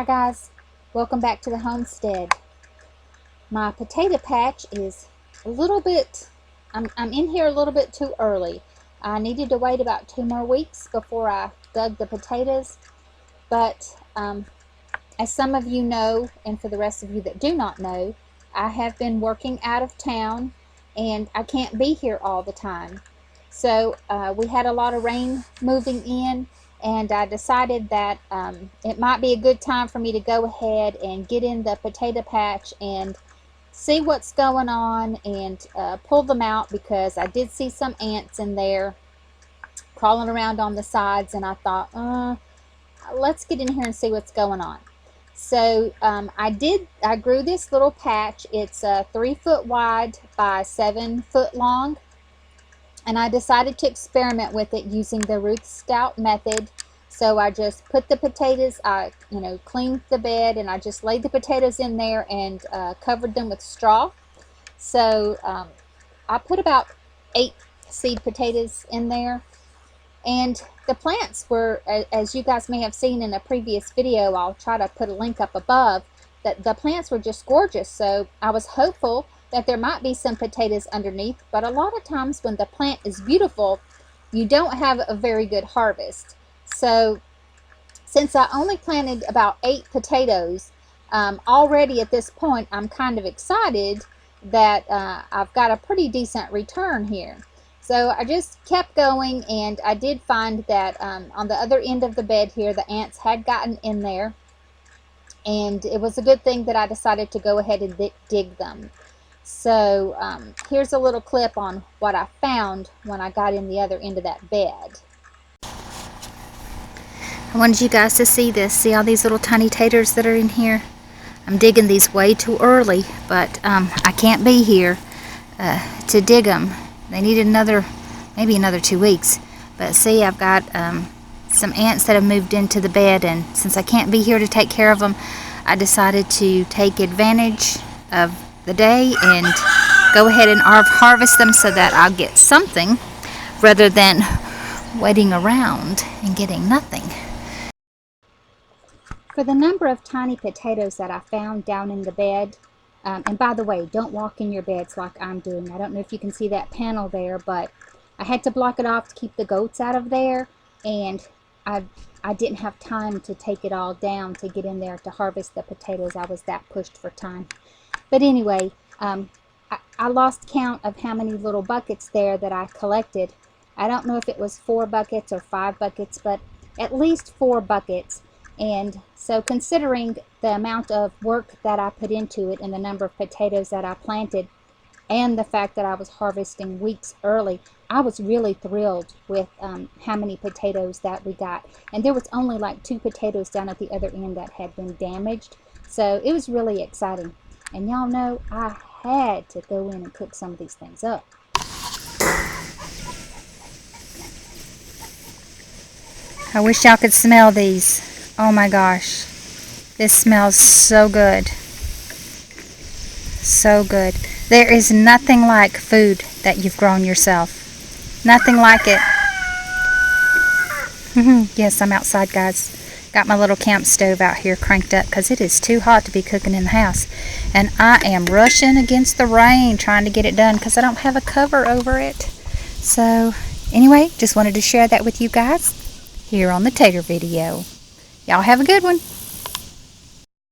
guys, welcome back to the homestead. My potato patch is a little bit, I'm in here a little bit too early. I needed to wait about 2 more weeks before I dug the potatoes, but as some of you know, and for the rest of you that do not know, I have been working out of town and I can't be here all the time. So we had a lot of rain moving in, and I decided that it might be a good time for me to go ahead and get in the potato patch and see what's going on and pull them out, because I did see some ants in there crawling around on the sides, and I thought, let's get in here and see what's going on. So I grew this little patch. It's 3 foot wide by 7 foot long. And I decided to experiment with it using the Ruth Stout method. So I just put the potatoes, I cleaned the bed, and I just laid the potatoes in there and covered them with straw. So I put about 8 seed potatoes in there. And the plants were, as you guys may have seen in a previous video, I'll try to put a link up above, that the plants were just gorgeous. So I was hopeful that there might be some potatoes underneath, but a lot of times when the plant is beautiful, you don't have a very good harvest. So since I only planted about 8 potatoes, already at this point I'm kind of excited that I've got a pretty decent return here. So I just kept going, and I did find that on the other end of the bed here, the ants had gotten in there, and it was a good thing that I decided to go ahead and dig them. So here's a little clip on what I found when I got in the other end of that bed. I wanted you guys to see this. See all these little tiny taters that are in here? I'm digging these way too early, but I can't be here to dig them. They need maybe another 2 weeks. But see, I've got some ants that have moved into the bed, and since I can't be here to take care of them, I decided to take advantage of the day and go ahead and harvest them so that I'll get something rather than waiting around and getting nothing. For the number of tiny potatoes that I found down in the bed, and by the way, don't walk in your beds like I'm doing. I don't know if you can see that panel there, but I had to block it off to keep the goats out of there, and I didn't have time to take it all down to get in there to harvest the potatoes. I was that pushed for time. But anyway, I lost count of how many little buckets there that I collected. I don't know if it was 4 buckets or 5 buckets, but at least 4 buckets. And so considering the amount of work that I put into it and the number of potatoes that I planted and the fact that I was harvesting weeks early, I was really thrilled with how many potatoes that we got. And there was only like 2 potatoes down at the other end that had been damaged. So it was really exciting. And y'all know I had to go in and cook some of these things up. I wish y'all could smell these. Oh my gosh, this smells so good. So good. There is nothing like food that you've grown yourself. Nothing like it. Yes, I'm outside, guys. Got my little camp stove out here cranked up because it is too hot to be cooking in the house. And I am rushing against the rain trying to get it done because I don't have a cover over it. So anyway, just wanted to share that with you guys here on the Tater video. Y'all have a good one.